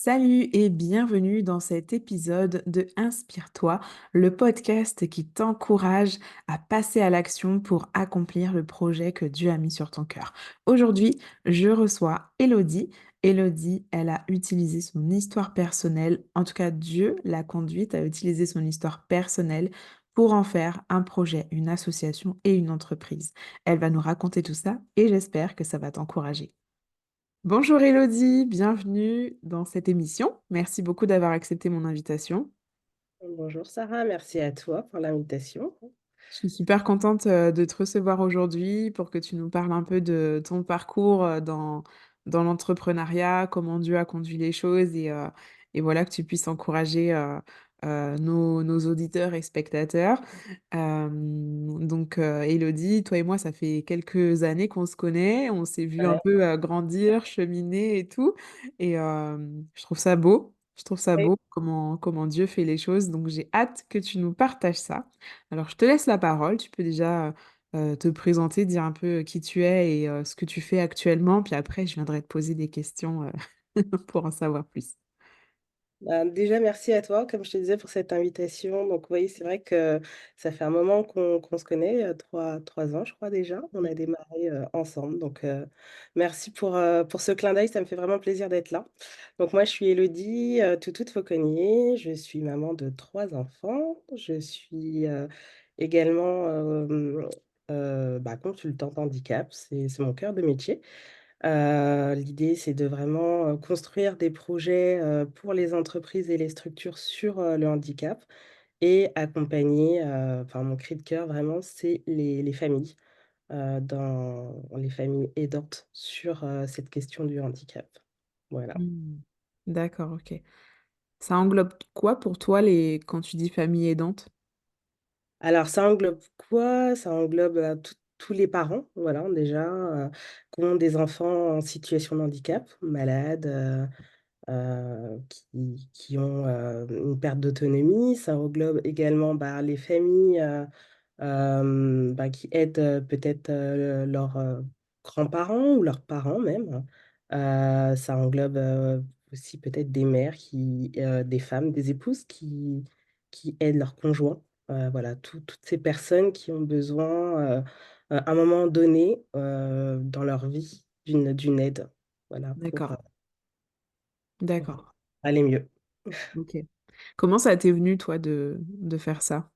Salut et bienvenue dans cet épisode de Inspire-toi, le podcast qui t'encourage à passer à l'action pour accomplir le projet que Dieu a mis sur ton cœur. Aujourd'hui, je reçois Élodie. Élodie, elle a utilisé son histoire personnelle, en tout cas Dieu l'a conduite à utiliser son histoire personnelle pour en faire un projet, une association et une entreprise. Elle va nous raconter tout ça et j'espère que ça va t'encourager. Bonjour Elodie, bienvenue dans cette émission. Merci beaucoup d'avoir accepté mon invitation. Bonjour Sarah, merci à toi pour l'invitation. Je suis super contente de te recevoir aujourd'hui pour que tu nous parles un peu de ton parcours dans l'entrepreneuriat, comment Dieu a conduit les choses et voilà que tu puisses encourager nos auditeurs et spectateurs. Élodie, toi et moi, ça fait quelques années qu'on se connaît, on s'est vu un Ouais. peu grandir, cheminer et tout, et je trouve ça beau. Je trouve ça Oui. beau comment Dieu fait les choses, donc j'ai hâte que tu nous partages ça. Alors, je te laisse la parole. Tu peux déjà te présenter, dire un peu qui tu es et ce que tu fais actuellement. Puis après, je viendrai te poser des questions pour en savoir plus. Déjà, merci à toi, comme je te disais, pour cette invitation. Donc oui, c'est vrai que ça fait un moment qu'on se connaît, 3 ans, je crois déjà. On Mm. a démarré ensemble. Donc merci pour ce clin d'œil, ça me fait vraiment plaisir d'être là. Donc moi, je suis Élodie Toutout Fauconnier. Je suis maman de 3 enfants. Je suis également consultante handicap. C'est mon cœur de métier. L'idée, c'est de vraiment, construire des projets, pour les entreprises et les structures sur, le handicap et accompagner, enfin mon cri de cœur vraiment, c'est les familles, dans les familles aidantes sur, cette question du handicap. Voilà. Mm. D'accord, ok. Ça englobe quoi pour toi quand tu dis famille aidante? Alors ça englobe quoi? Ça englobe, tous les parents, voilà, déjà, qui ont des enfants en situation de handicap, malades, qui ont, une perte d'autonomie. Ça englobe également, les familles, qui aident, peut-être, leurs, grands-parents ou leurs parents même. Ça englobe, aussi peut-être des mères des femmes, des épouses qui aident leurs conjoints. Voilà, toutes ces personnes qui ont besoin, à un moment donné, dans leur vie d'une aide, voilà, pour, D'accord, pour d'accord, aller mieux. ok. Comment ça t'est venu, toi, de faire ça?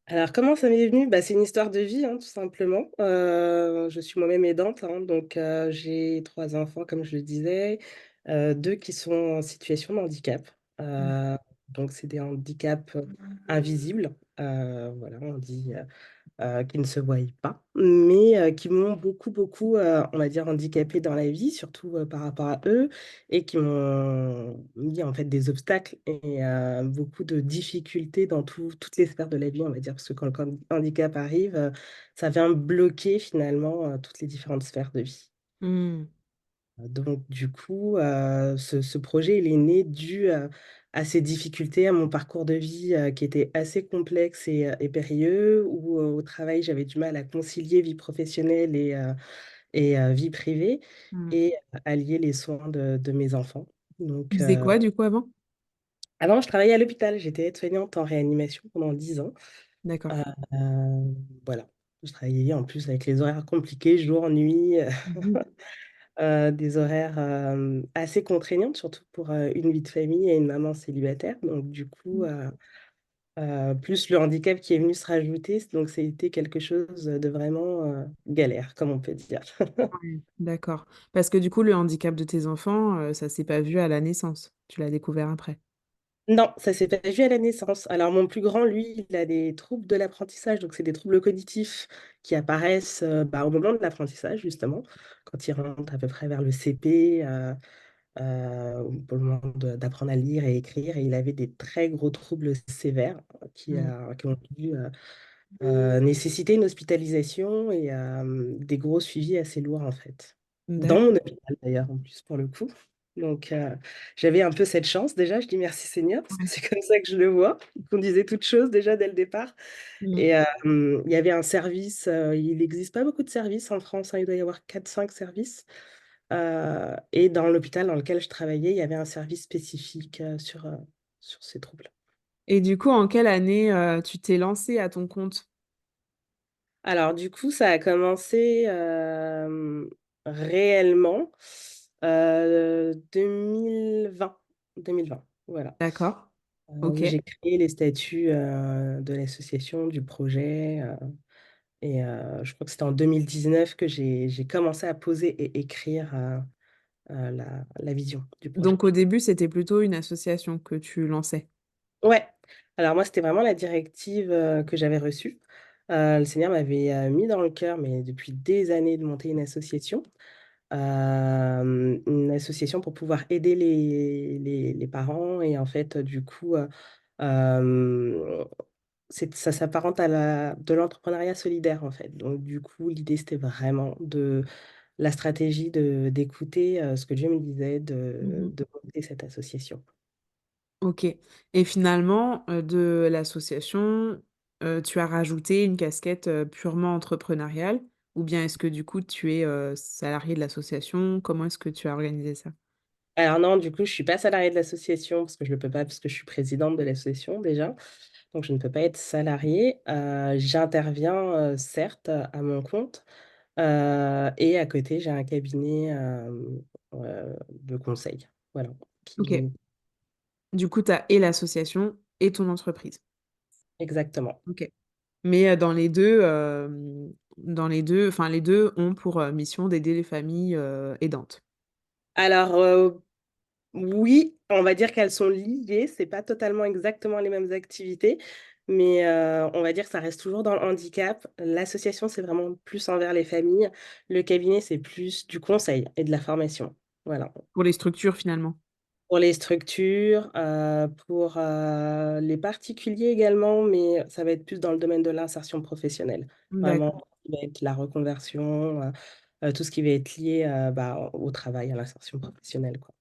Alors comment ça m'est venu? C'est une histoire de vie, hein, tout simplement. Je suis moi-même aidante, hein, donc j'ai 3 enfants comme je le disais, 2 qui sont en situation de handicap. Mm. Heu, donc c'est des handicaps, invisibles, voilà, on dit, qui ne se voient pas, mais qui m'ont beaucoup, beaucoup, on va dire handicapée dans la vie, surtout, par rapport à eux et qui m'ont mis en fait des obstacles et beaucoup de difficultés dans toutes les sphères de la vie, on va dire. Parce que quand le handicap arrive, ça vient bloquer finalement, toutes les différentes sphères de vie. Mm. Donc du coup, ce projet, il est né dû à ces difficultés, à mon parcours de vie, qui était assez complexe et périlleux, où, au travail, j'avais du mal à concilier vie professionnelle et vie privée Mm. et à allier les soins de mes enfants. Tu Donc, faisais quoi, du coup, avant? avant, je travaillais à l'hôpital, j'étais aide-soignante en réanimation pendant 10 ans. D'accord. Heu, voilà, je travaillais en plus avec les horaires compliqués, jour, nuit, Mhm. des horaires, assez contraignantes, surtout pour, une vie de famille et une maman célibataire. Donc du coup, plus le handicap qui est venu se rajouter, donc c'était quelque chose de vraiment, galère, comme on peut dire. Ouais, d'accord. Parce que du coup, le handicap de tes enfants, ça s'est pas vu à la naissance. Tu l'as découvert après. Non, ça s'est pas vu à la naissance. Alors mon plus grand, lui, il a des troubles de l'apprentissage, donc c'est des troubles cognitifs qui apparaissent, au moment de l'apprentissage justement, quand il rentre à peu près vers le CP, pour le moment d'apprendre à lire et écrire, et il avait des très gros troubles sévères Mm. qui ont dû, nécessiter une hospitalisation et des gros suivis assez lourds, en fait. Dans mon D'accord. hôpital d'ailleurs, en plus, pour le coup. Donc j'avais un peu cette chance déjà, je dis: «Merci Seigneur», parce que Ouais. c'est comme ça que je le vois. Qu'on disait toutes choses déjà dès le départ Mm. et il y avait un service, il n'existe pas beaucoup de services en France, hein, il doit y avoir 4-5 services Et dans l'hôpital dans lequel je travaillais, il y avait un service spécifique sur ces troubles. Et du coup, en quelle année tu t'es lancée à ton compte? Alors du coup, ça a commencé réellement 2020. 2020, voilà. D'accord. Où Ok. j'ai créé les statuts de l'association, du projet. Et je crois que c'était en 2019 que j'ai commencé à poser et écrire la vision du projet. Donc au début, c'était plutôt une association que tu lançais. Ouais, alors moi, c'était vraiment la directive que j'avais reçue. Le Seigneur m'avait mis dans le cœur, mais depuis des années, de monter une association pour pouvoir aider les parents. Et en fait, du coup, euh, ça s'apparente à de l'entrepreneuriat solidaire, en fait. Donc, du coup, l'idée, c'était vraiment de la stratégie d'écouter ce que Dieu me disait, Mhm. de monter cette association. Ok. Et finalement, de l'association, tu as rajouté une casquette purement entrepreneuriale, ou bien est-ce que du coup tu es salarié de l'association? Comment est-ce que tu as organisé ça? Alors non, du coup, je suis pas salariée de l'association parce que je ne le peux pas, parce que je suis présidente de l'association déjà. Donc, je ne peux pas être salariée. J'interviens, certes, à mon compte. Et à côté, j'ai un cabinet de conseil. Voilà. Ok. Qui... Du coup, tu as et l'association et ton entreprise. Exactement. Ok. Mais dans les deux, enfin les deux ont pour mission d'aider les familles aidantes. Alors, oui, on va dire qu'elles sont liées. C'est pas totalement exactement les mêmes activités, mais on va dire que ça reste toujours dans le handicap. L'association, c'est vraiment plus envers les familles. Le cabinet, c'est plus du conseil et de la formation. Voilà. Pour les structures finalement. Pour les structures, pour les particuliers également, mais ça va être plus dans le domaine de l'insertion professionnelle. Vraiment, D'accord. tout ce qui va être la reconversion, tout ce qui va être lié bah, au travail, à l'insertion professionnelle, quoi.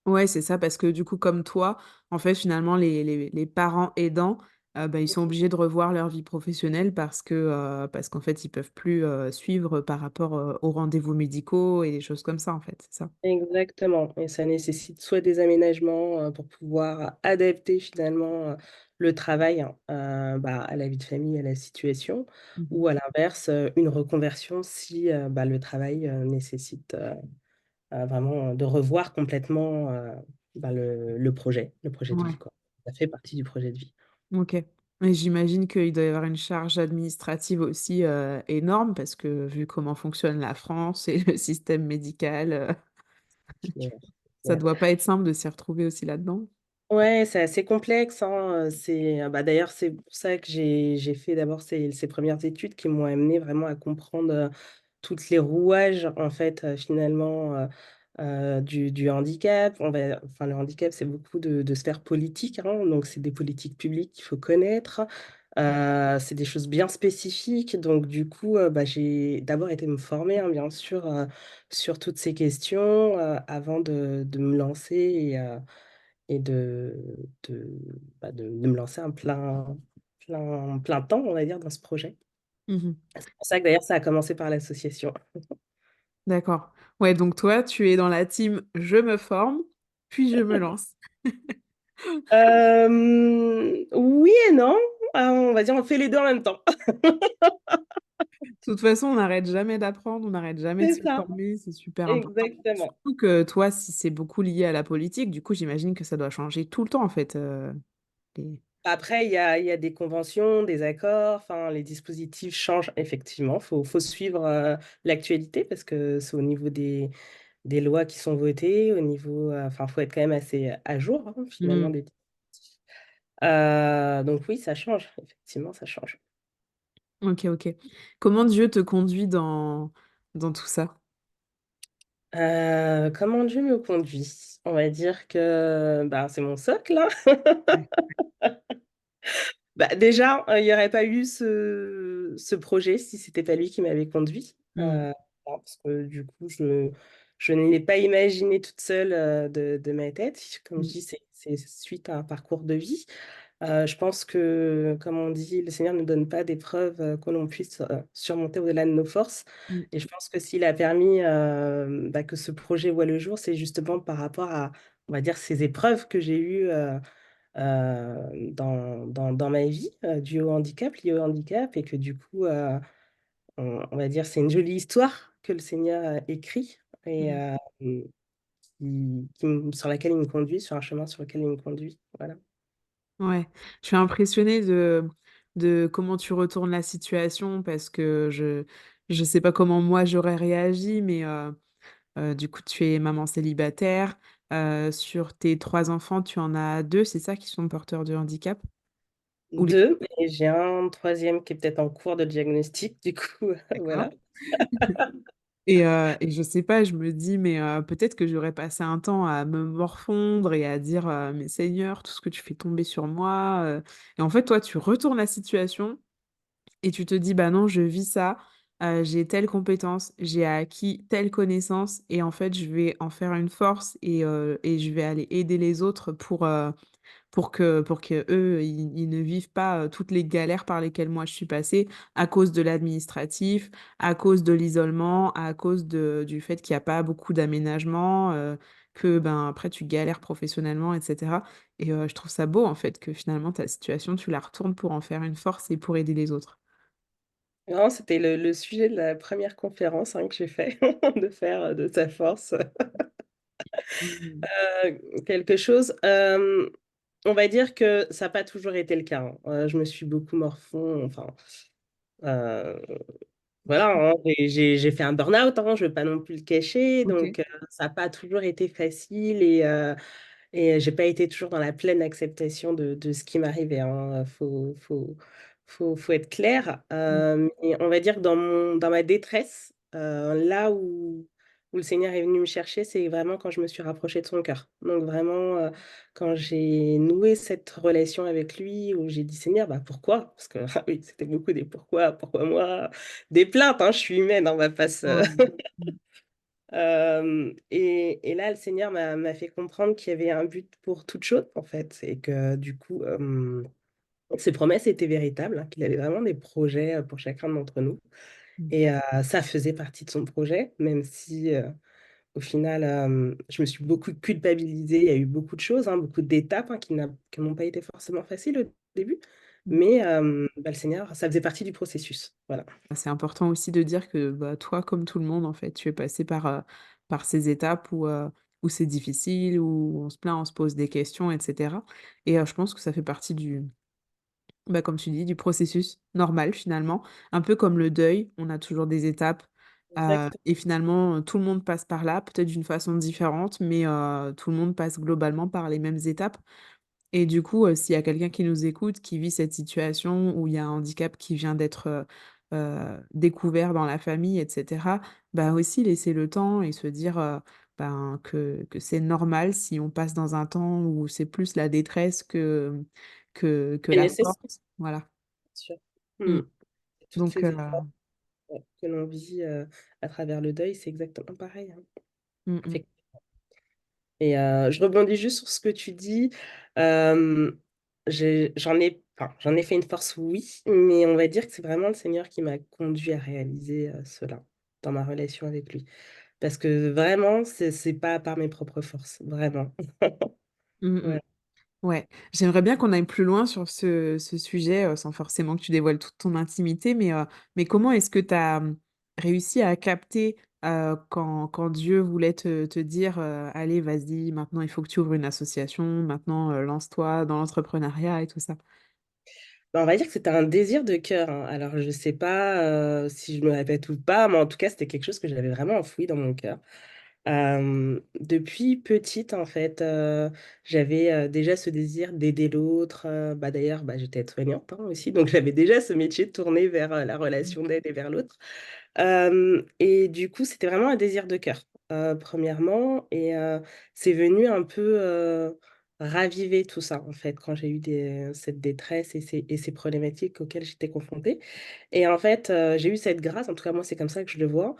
Ouais, c'est ça, parce que du coup, comme toi, en fait, finalement, les parents aidants, bah, ils sont obligés de revoir leur vie professionnelle parce qu'en fait, ils peuvent plus suivre par rapport aux rendez-vous médicaux et des choses comme ça, en fait, c'est ça. Exactement. Et ça nécessite soit des aménagements pour pouvoir adapter finalement le travail hein, bah, à la vie de famille, à la situation, Mhm. ou à l'inverse, une reconversion si bah, le travail nécessite vraiment de revoir complètement bah, le projet de vie, Ouais, quoi. Ça fait partie du projet de vie. ok. Et j'imagine qu'il doit y avoir une charge administrative aussi énorme parce que vu comment fonctionne la France et le système médical, ça Ouais. doit pas être simple de s'y retrouver aussi là-dedans. Ouais, c'est assez complexe, hein. Bah, d'ailleurs, c'est pour ça que j'ai fait d'abord ces premières études qui m'ont amené vraiment à comprendre toutes les rouages, en fait, finalement, du handicap. Enfin, le handicap, c'est beaucoup de sphères politiques, hein, donc c'est des politiques publiques qu'il faut connaître. C'est des choses bien spécifiques. Donc, du coup, bah, j'ai d'abord été me former, hein, bien sûr, sur toutes ces questions avant de me lancer et de me lancer un plein temps, on va dire, dans ce projet. Mhm. C'est pour ça que d'ailleurs, ça a commencé par l'association. D'accord. Ouais, donc toi, tu es dans la team je me forme, puis je me lance. Oui et non. On va dire, on fait les deux en même temps. De toute façon, on n'arrête jamais d'apprendre, on n'arrête jamais de C'est se ça, former, c'est super important. exactement. Surtout que toi, si c'est beaucoup lié à la politique, du coup, j'imagine que ça doit changer tout le temps, en fait. Les- Après, il y a des conventions, des accords, enfin, les dispositifs changent effectivement. Faut suivre l'actualité parce que c'est au niveau des lois qui sont votées, au niveau, enfin, faut être quand même assez à jour hein, finalement Hmm. des dispositifs. Donc oui, ça change, effectivement, ça change. Ok, ok. Comment Dieu te conduit dans tout ça? Comment Dieu me conduit? On va dire que bah, c'est mon socle, hein. Ouais. Bah, déjà, il n'y aurait pas eu ce projet si c'était pas lui qui m'avait conduit. Hmm. Non, parce que du coup, je ne l'ai pas imaginé toute seule de ma tête. Comme je Hmm. dis, c'est suite à un parcours de vie. Je pense que, comme on dit, le Seigneur ne donne pas d'épreuves que l'on puisse surmonter au-delà de nos forces. Mm. Et je pense que s'il a permis que ce projet voit le jour, c'est justement par rapport à, on va dire, ces épreuves que j'ai eues dans ma vie, dues au handicap, liées au handicap, et que du coup, on va dire, c'est une jolie histoire que le Seigneur écrit et Mm. sur laquelle il me conduit, sur un chemin sur lequel il me conduit. Voilà. Ouais, je suis impressionnée de comment tu retournes la situation parce que je sais pas comment moi j'aurais réagi, mais du coup tu es maman célibataire. Sur tes trois enfants, tu en as deux, c'est ça, qui sont porteurs de handicap? Ou les... Deux, et j'ai un troisième qui est peut-être en cours de diagnostic, du coup, D'accord. voilà. Et je sais pas, je me dis, mais peut-être que j'aurais passé un temps à me morfondre et à dire, mais Seigneur, tout ce que tu fais tomber sur moi. Et en fait, toi, tu retournes la situation et tu te dis, bah non, je vis ça, j'ai telle compétence, j'ai acquis telle connaissance et en fait, je vais en faire une force et je vais aller aider les autres pour que eux, ils ne vivent pas toutes les galères par lesquelles moi je suis passée à cause de l'administratif, à cause de l'isolement, à cause du fait qu'il n'y a pas beaucoup d'aménagement, que ben après tu galères professionnellement, etc. Et je trouve ça beau en fait que finalement ta situation, tu la retournes pour en faire une force et pour aider les autres. Non, c'était le sujet de la première conférence que j'ai fait, de faire de sa force Mhm. quelque chose. On va dire que ça n'a pas toujours été le cas. Je me suis beaucoup enfin, euh, voilà, j'ai fait un burn-out, je ne vais pas non plus le cacher, Ok. donc ça n'a pas toujours été facile et j'ai pas été toujours dans la pleine acceptation de ce qui m'arrivait. Faut être clair. Mm. Mais on va dire que dans ma détresse, là où le Seigneur est venu me chercher, c'est vraiment quand je me suis rapprochée de son cœur. Donc vraiment, quand j'ai noué cette relation avec lui, où j'ai dit Seigneur, bah pourquoi? Parce que ah oui, c'était beaucoup des pourquoi moi, des plaintes, je suis humaine, on va pas se... Ouais. Mm. Et là, le Seigneur m'a fait comprendre qu'il y avait un but pour toute chose, en fait, et que du coup, ses promesses étaient véritables, qu'il avait vraiment des projets pour chacun d'entre nous. Mm. Et ça faisait partie de son projet, même si au final, je me suis beaucoup culpabilisée. Il y a eu beaucoup de choses, beaucoup d'étapes qui n'ont pas été forcément faciles au début. Mm. Mais le Seigneur, ça faisait partie du processus. Voilà. C'est important aussi de dire que bah, toi, comme tout le monde, en fait, tu es passé par ces étapes où c'est difficile, où on se plaint, on se pose des questions, etc. Et je pense que ça fait partie bah, comme tu dis, du processus normal finalement. Un peu comme le deuil, on a toujours des étapes. Exact. Et finalement, tout le monde passe par là, peut-être d'une façon différente, mais tout le monde passe globalement par les mêmes étapes. Et du coup, s'il y a quelqu'un qui nous écoute, qui vit cette situation où il y a un handicap qui vient d'être découvert dans la famille, etc., bah aussi laisser le temps et se dire ben, que c'est normal si on passe dans un temps où c'est plus la détresse que C'est la nécessaire, force. Voilà. bien sûr. Mm. Hmm. Toutes Donc, ces étapes que l'on vit à travers le deuil, c'est exactement pareil. mm, mm, Effectivement. Et je rebondis juste sur ce que tu dis. Euh, j'en ai fait une force, oui, mais on va dire que c'est vraiment le Seigneur qui m'a conduit à réaliser cela dans ma relation avec lui. Parce que vraiment, c'est pas par mes propres forces, vraiment. mm, mm. Ouais. Ouais, j'aimerais bien qu'on aille plus loin sur ce sujet, sans forcément que tu dévoiles toute ton intimité, mais comment est-ce que tu as réussi à capter quand Dieu voulait te dire, allez, vas-y, maintenant il faut que tu ouvres une association, maintenant lance-toi dans l'entrepreneuriat et tout ça. Ben, on va dire que c'était un désir de cœur. Alors, je sais pas si je me répète ou pas, mais en tout cas, c'était quelque chose que j'avais vraiment enfoui dans mon cœur. Depuis petite, en fait, j'avais déjà ce désir d'aider l'autre. D'ailleurs, j'étais aide-soignante aussi, donc j'avais déjà ce métier tourné vers la relation d'aide et vers l'autre. Et du coup, c'était vraiment un désir de cœur, premièrement, et c'est venu un peu raviver tout ça, en fait, quand j'ai eu cette détresse et ces problématiques auxquelles j'étais confrontée. Et en fait, j'ai eu cette grâce, en tout cas moi c'est comme ça que je le vois,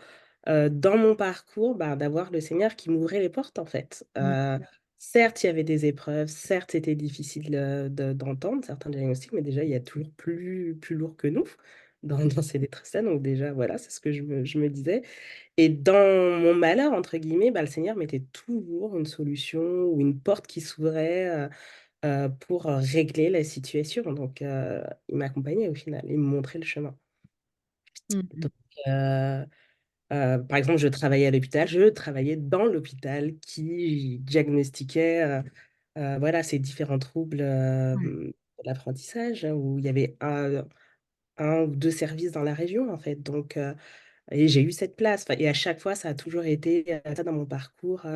dans mon parcours, d'avoir le Seigneur qui m'ouvrait les portes en fait. Mm, certes, il y avait des épreuves, certes, c'était difficile d'entendre certains diagnostics, mais déjà, il y a toujours plus lourd que nous dans ces détresses-là. Donc déjà, voilà, c'est ce que je me disais. Et dans mon malheur, entre guillemets, bah, le Seigneur mettait toujours une solution ou une porte qui s'ouvrait pour régler la situation. Donc, il m'accompagnait au final, il me montrait le chemin. Mhm. Donc, euh, par exemple, je travaillais à l'hôpital, je travaillais dans l'hôpital qui diagnostiquait voilà, ces différents troubles Ouais. de l'apprentissage, hein, où il y avait un ou deux services dans la région, en fait. Donc, et j'ai eu cette place. Enfin, et à chaque fois, ça a toujours été ça dans mon parcours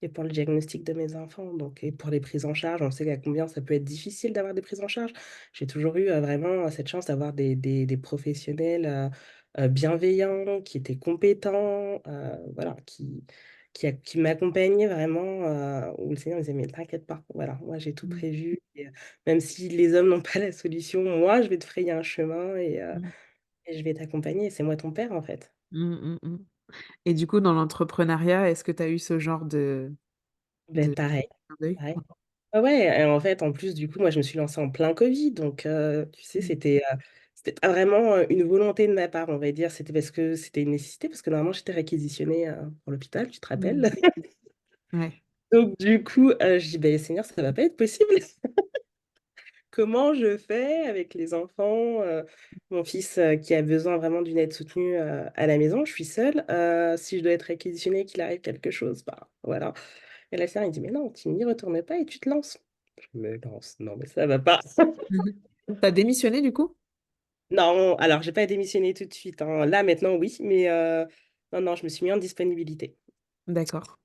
et pour le diagnostic de mes enfants. Donc, et pour les prises en charge, on sait à combien ça peut être difficile d'avoir des prises en charge. J'ai toujours eu vraiment cette chance d'avoir des professionnels bienveillants, qui étaient compétents, voilà, qui m'accompagnaient vraiment, où le Seigneur me disait, mais t'inquiète pas, voilà, moi j'ai tout Mhm. prévu. Et, même si les hommes n'ont pas la solution, moi je vais te frayer un chemin Mhm. et je vais t'accompagner. C'est moi ton père, en fait. Mhm. Mhm. Et du coup, dans l'entrepreneuriat, est-ce que tu as eu ce genre Ben, de pareil, d'œil? pareil. Ah ouais, et en fait, en plus, du coup, moi, je me suis lancée en plein Covid. Donc, tu sais, Mhm. c'était pas vraiment une volonté de ma part, on va dire. C'était parce que c'était une nécessité, parce que normalement, j'étais réquisitionnée pour l'hôpital, tu te Mhm. rappelles? Ouais. Donc, du coup, je dis, ben, Seigneur, ça va pas être possible. Comment je fais avec les enfants, mon fils qui a besoin vraiment d'une aide soutenue à la maison, je suis seule. Si je dois être réquisitionnée, qu'il arrive quelque chose, bah voilà. Et la sœur, il dit, mais non, tu n'y retournes pas et tu te lances. Je me lance. Non, mais ça va pas. Mhm. T'as démissionné du coup? Non, alors, j'ai pas démissionné tout de suite, hein. Là, maintenant, oui, mais non, non, je me suis mis en disponibilité. D'accord.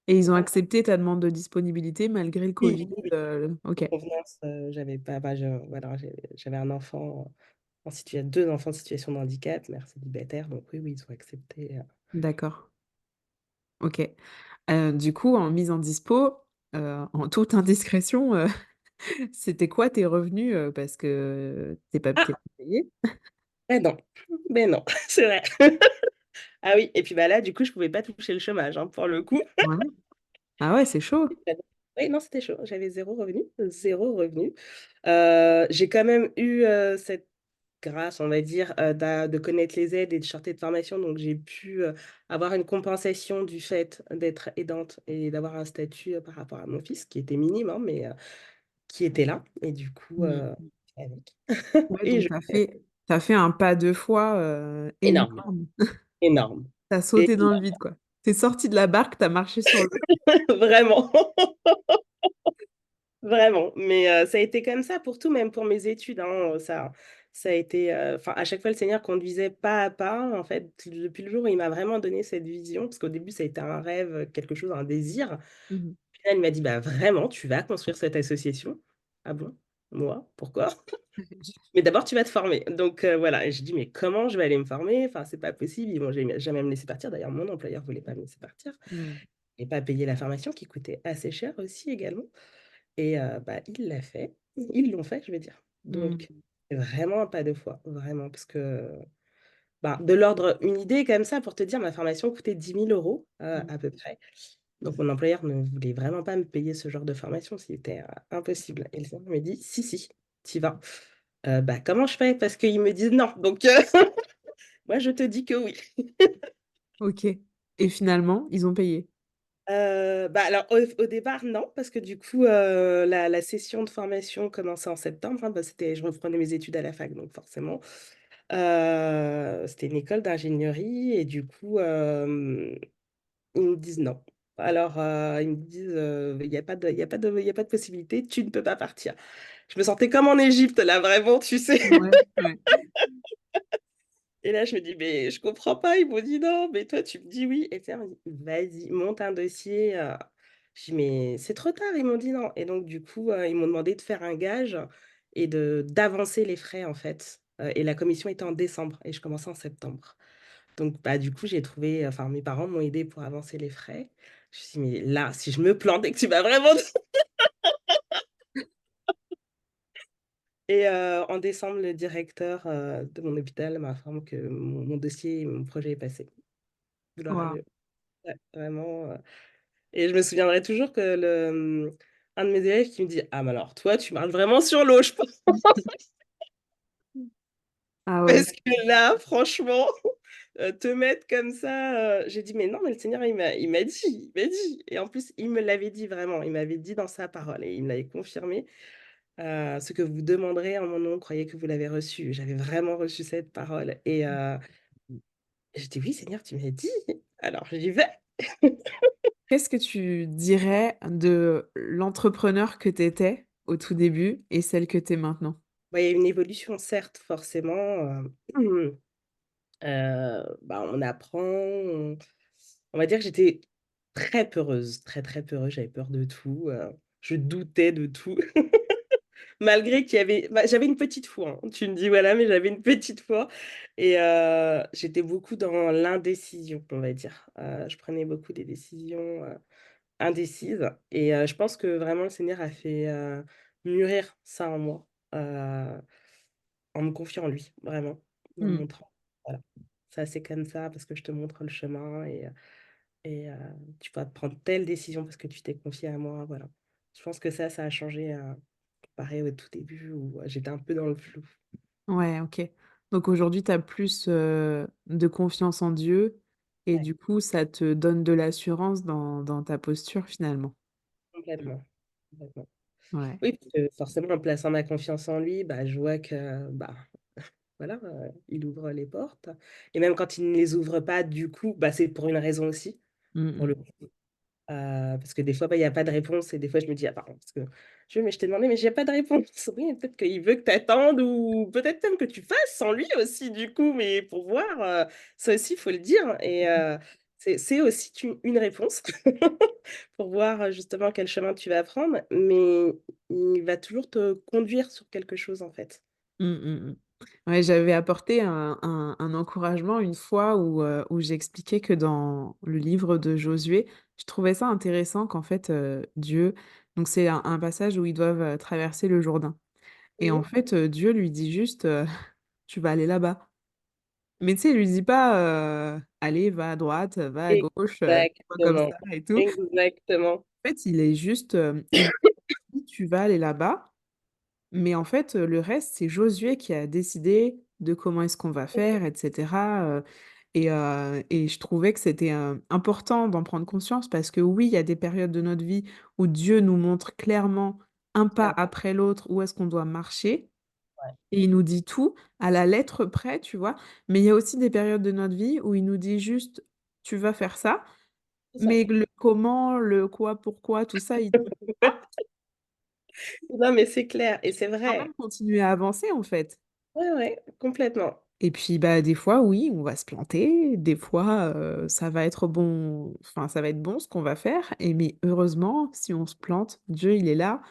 Et ils ont Voilà. accepté ta demande de disponibilité malgré le Oui, Covid? oui, oui. Ok, Convenance, j'avais pas, bah, voilà, j'avais un enfant, deux enfants en situation de handicap, mère célibataire, donc oui, oui, ils ont accepté. d'accord. Ok. Du coup, en mise en dispo, en toute indiscrétion, c'était quoi tes revenus? Parce que t'es Ah, pas payé. ben non, ben non, c'est vrai. Ah oui, et puis bah là, du coup, je pouvais pas toucher le chômage, hein, pour le coup. Ouais. Ah ouais, c'est chaud. Oui, non, c'était chaud. J'avais zéro revenu, zéro revenu. J'ai quand même eu cette grâce, on va dire, de connaître les aides et de sortir de formation. Donc, j'ai pu avoir une compensation du fait d'être aidante et d'avoir un statut par rapport à mon fils, qui était minime, hein, mais qui était là. Et du coup, Mm. avec. Ouais, Et donc t'as fait un pas deux fois énorme, énorme. énorme. T'as Et sauté dans le vide, quoi. T'es sorti de la barque, t'as marché sur l'eau. vraiment. Vraiment, mais ça a été comme ça pour tout, même pour mes études, hein, ça a été, enfin, à chaque fois, le Seigneur conduisait pas à pas, en fait, depuis le jour où il m'a vraiment donné cette vision, parce qu'au début, ça a été un rêve, quelque chose, un désir. Mhm. Puis là, il m'a dit, bah vraiment, tu vas construire cette association. Ah bon? Moi? Pourquoi? Mais d'abord, tu vas te former. Donc voilà, et je dis, mais comment je vais aller me former? Enfin, c'est pas possible. Ils vont jamais me laisser partir. D'ailleurs, mon employeur voulait pas me laisser partir. Mm. Et pas payer la formation qui coûtait assez cher aussi également. Et bah, il l'a fait. Ils l'ont fait, je veux dire. Donc, Mm. c'est vraiment un pas de foi, vraiment, parce que bah, de l'ordre, une idée comme ça, pour te dire, ma formation coûtait 10 000 € Mm. à peu près. Donc, mon employeur ne voulait vraiment pas me payer ce genre de formation, c'était impossible. Et le Seigneur me dit, si, si, t'y vas. Bah, comment je fais? Parce qu'ils me disent non. Donc, moi, je te dis que oui. Ok. Et finalement, ils ont payé. Bah alors au départ non, parce que du coup la session de formation commençait en septembre, hein, bah, je reprenais mes études à la fac, donc forcément. C'était une école d'ingénierie et du coup ils me disent non. Alors ils me disent il y a pas de, il y a pas de, il y a pas de possibilité, tu ne peux pas partir. Je me sentais comme en Égypte là, vraiment, tu sais. Ouais, ouais. Et là, je me dis, mais je comprends pas. Ils m'ont dit non, mais toi, tu me dis oui. Et tiens, on m'a dit, vas-y, monte un dossier. Je dis, mais c'est trop tard. Ils m'ont dit non. Et donc, du coup, ils m'ont demandé de faire un gage et d'avancer les frais, en fait. Et la commission était en décembre et je commençais en septembre. Donc, bah, du coup, j'ai trouvé, enfin, mes parents m'ont aidé pour avancer les frais. Je me suis dit, mais là, si je me plante et que tu vas vraiment. Et en décembre, le directeur de mon hôpital m'informe que mon dossier, mon projet est passé. Gloire à Wow. Dieu. Ouais, vraiment. Et je me souviendrai toujours que un de mes élèves qui me dit: «Ah mais alors toi, tu marches vraiment sur l'eau, je pense». Ah ouais. Parce que là, franchement, te mettre comme ça, j'ai dit: «Mais non, mais le Seigneur, il m'a dit» et en plus, il me l'avait dit vraiment, il m'avait dit dans sa parole et il me l'avait confirmé, «Ce que vous demanderez en mon nom, croyez que vous l'avez reçu». J'avais vraiment reçu cette parole et j'ai dit: «Oui Seigneur, tu m'as dit, alors j'y vais». Qu'est-ce que tu dirais de l'entrepreneur que tu étais au tout début et celle que tu es maintenant? Bah, il y a une évolution certes, forcément, bah, on apprend, on va dire que j'étais très peureuse, très, très peureuse, j'avais peur de tout, je doutais de tout. Malgré qu'il y avait bah, j'avais une petite foi, hein. Tu me dis: «Voilà», mais j'avais une petite foi et j'étais beaucoup dans l'indécision, on va dire. Je prenais beaucoup des décisions, indécises et je pense que vraiment le Seigneur a fait, mûrir ça en moi, en me confiant en lui, vraiment, en me Mmh. montrant, voilà, ça c'est comme ça parce que je te montre le chemin et tu vas prendre telle décision parce que tu t'es confié à moi, voilà. Je pense que ça a changé, comparé au tout début où, j'étais un peu dans le flou. Ouais, OK. Donc aujourd'hui, tu as plus, de confiance en Dieu et Ouais, du coup, ça te donne de l'assurance dans ta posture finalement? Mmh. complètement, complètement. Ouais. Oui, parce que forcément en plaçant ma confiance en lui, bah, je vois que, bah, voilà, il ouvre les portes et même quand il ne les ouvre pas, du coup, bah, c'est pour une raison aussi, Mmh pour mh. le parce que des fois, bah, il y a pas de réponse et des fois je me dis: «Ah pardon, parce que je mais je t'ai demandé, mais j'ai pas de réponse». Oui, mais peut-être qu'il veut que tu attendes ou peut-être même que tu fasses sans lui aussi du coup, mais pour voir, ça aussi, il faut le dire et c'est aussi une réponse pour voir, justement quel chemin tu vas prendre, mais il va toujours te conduire sur quelque chose, en fait. Mmh, mmh mh. Ouais, j'avais apporté un encouragement une fois où j'expliquais que dans le livre de Josué, je trouvais ça intéressant qu'en fait, Dieu donc c'est un passage où ils doivent, traverser le Jourdain et en Mmh. fait, Dieu lui dit juste, «Tu vas aller là-bas». Mais tu sais, il lui dit pas, «Allez, va à droite, va à gauche, fais comme Exactement, ça et tout». exactement. En fait, il est juste, il dit: «Tu vas aller là-bas». Mais en fait, le reste, c'est Josué qui a décidé de comment est-ce qu'on va faire et cetera, et je trouvais que c'était, important d'en prendre conscience parce que oui, il y a des périodes de notre vie où Dieu nous montre clairement, un pas Clairement, après l'autre, où est-ce qu'on doit marcher ouais, et il nous dit tout à la lettre près, tu vois? Mais il y a aussi des périodes de notre vie où il nous dit juste: «Tu vas faire ça», c'est ça. mais le comment, le quoi, pourquoi, tout ça, il dit pas. Non, mais c'est clair et c'est Quand vrai. même continuer à avancer, en fait. Ouais, ouais, complètement. Et puis, bah, des fois, oui, on va se planter, des fois, ça va être bon enfin, ça va être bon ce qu'on va faire et mais heureusement, si on se plante, Dieu, il est là,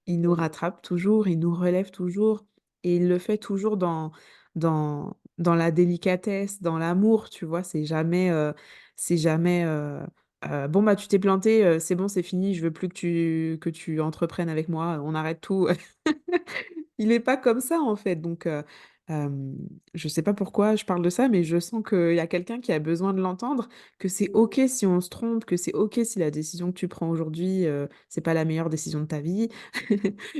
il nous Mmh. rattrape toujours, il nous relève toujours et il le fait toujours dans la délicatesse, dans l'amour, tu vois? C'est jamais, «Bon, bah, tu t'es planté, c'est bon, c'est fini, je veux plus que tu entreprennes avec moi, on arrête tout». Il est pas comme ça, en fait, donc je sais pas pourquoi je parle de ça, mais je sens qu'il y a quelqu'un qui a besoin de l'entendre, que c'est Mmh. OK si on se trompe, que c'est OK si la décision que tu prends aujourd'hui, c'est pas la meilleure décision de ta vie,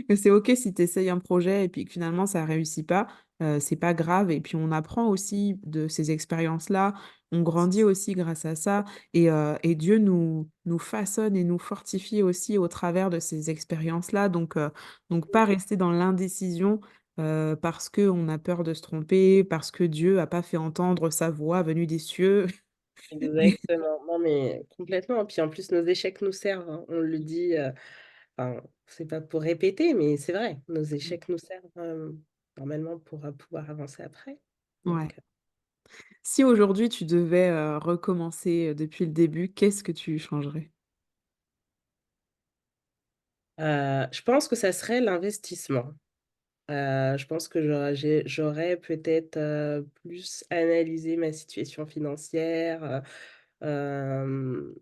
que c'est OK si tu essayes un projet et puis que finalement ça réussit pas, c'est pas grave et puis on apprend aussi de ces expériences-là, on grandit aussi grâce à ça et Dieu nous façonne et nous fortifie aussi au travers de ces expériences-là, donc pas rester dans l'indécision, parce qu'on a peur de se tromper, parce que Dieu a pas fait entendre sa voix venue des cieux. Exactement. Non, mais complètement. Puis en plus, nos échecs nous servent, hein. On le dit, enfin, c'est pas pour répéter, mais c'est vrai. Nos Mmh. échecs nous servent, normalement pour, pouvoir avancer après. Ouais. Donc, Si aujourd'hui tu devais, recommencer, depuis le début, qu'est-ce que tu changerais? je pense que ça serait l'investissement. Je pense que j'aurais peut-être, plus analysé ma situation financière, hem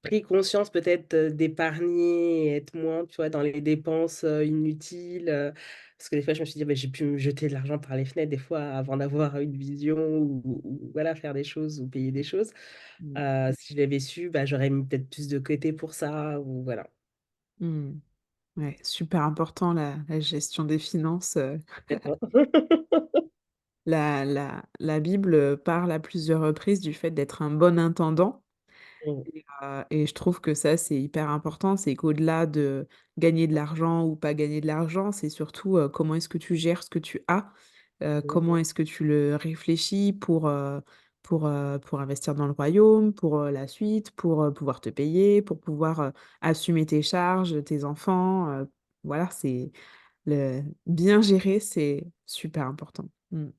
pris conscience peut-être d'épargner et être moins, tu vois, dans les dépenses inutiles. Parce que des fois, je me suis dit, bah, j'ai pu me jeter de l'argent par les fenêtres des fois avant d'avoir une vision ou voilà, faire des choses ou payer des choses. Mm. Si je l'avais su, bah, j'aurais mis peut-être plus de côté pour ça ou voilà. Mm. Ouais, super important la gestion des finances. Complètement. La Bible parle à plusieurs reprises du fait d'être un bon intendant. Mm. Et je trouve que ça, c'est hyper important. C'est qu'au-delà de gagner de l'argent ou pas gagner de l'argent, c'est surtout comment est-ce que tu gères ce que tu as, comment Complètement. est-ce que tu le réfléchis pour investir dans le royaume, pour la suite, pour pouvoir te payer, pour pouvoir assumer tes charges, tes enfants. Voilà, c'est bien gérer, c'est super important. Mm.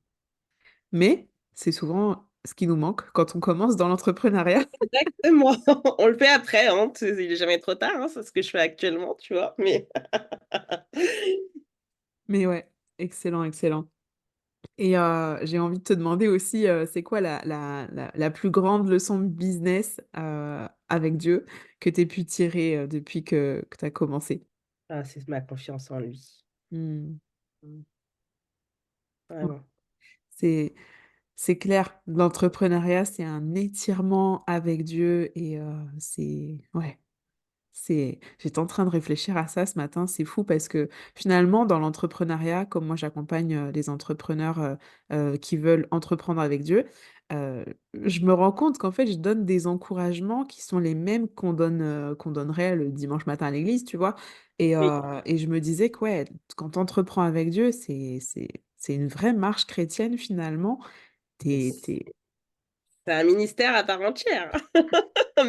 Mais c'est souvent ce qui nous manque quand on commence dans l'entrepreneuriat. Exactement. On le fait après, hein. Il est jamais trop tard, hein. C'est ce que je fais actuellement, tu vois. Mais Mais ouais, excellent, excellent. Et j'ai envie de te demander aussi, c'est quoi la plus grande leçon de business avec Dieu que tu aies pu tirer depuis que tu as commencé? c'est ma confiance en lui. Hmm. Mm. Ouais. Vraiment. C'est, c'est clair, l'entrepreneuriat, c'est un étirement avec Dieu et ouais. J'étais en train de réfléchir à ça ce matin, c'est fou parce que finalement, dans l'entrepreneuriat, comme moi j'accompagne les entrepreneurs qui veulent entreprendre avec Dieu, euh, je me rends compte qu'en fait, je donne des encouragements qui sont les mêmes qu'on donnerait le dimanche matin à l'église, tu vois. Oui. Et je me disais que ouais, quand tu entreprends avec Dieu, c'est une vraie marche chrétienne finalement. T'es, t'es... C'est un ministère à part entière,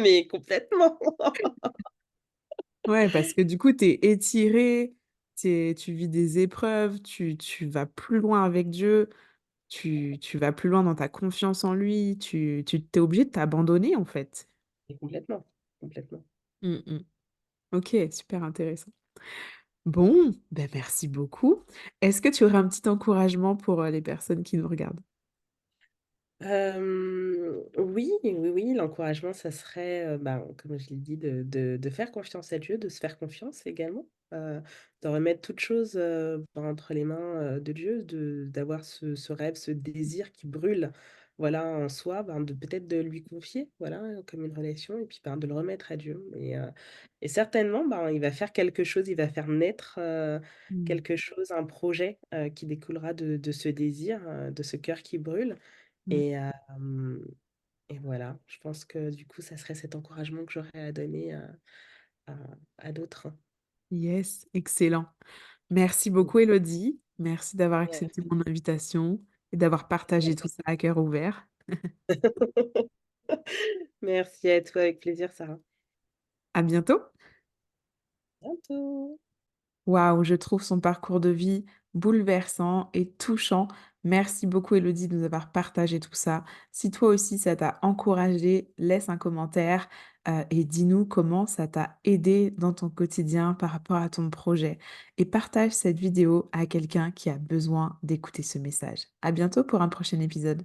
mais complètement. Ouais, parce que du coup, tu es étiré, tu vis des épreuves, tu vas plus loin avec Dieu, tu vas plus loin dans ta confiance en lui, tu t'es obligé de t'abandonner en fait. Et complètement, complètement. Mm, mm. Ok, super intéressant. Bon, ben merci beaucoup. Est-ce que tu aurais un petit encouragement pour les personnes qui nous regardent? Oui, oui, oui, l'encouragement, ça serait, ben, comme je l'ai dit, de faire confiance à Dieu, de se faire confiance également, de remettre toute chose entre les mains de Dieu, d'avoir ce rêve, ce désir qui brûle, voilà, en soi, ben, de peut-être de lui confier, voilà, comme une relation, et puis ben, de le remettre à Dieu. Et certainement, ben, il va faire quelque chose, il va faire naître Mm. quelque chose, un projet qui découlera de ce désir, de ce cœur qui brûle. Mm. Et, et voilà, je pense que du coup, ça serait cet encouragement que j'aurais à donner à, à d'autres. Yes, excellent. Merci beaucoup, Elodie. Merci d'avoir accepté Merci. mon invitation et d'avoir partagé tout ça à cœur ouvert. Merci à toi, avec plaisir, Sarah. À bientôt. À bientôt. Waouh, je trouve son parcours de vie bouleversant et touchant. Merci beaucoup, Elodie, de nous avoir partagé tout ça. Si toi aussi, ça t'a encouragé, laisse un commentaire et dis-nous comment ça t'a aidé dans ton quotidien par rapport à ton projet. Et partage cette vidéo à quelqu'un qui a besoin d'écouter ce message. À bientôt pour un prochain épisode.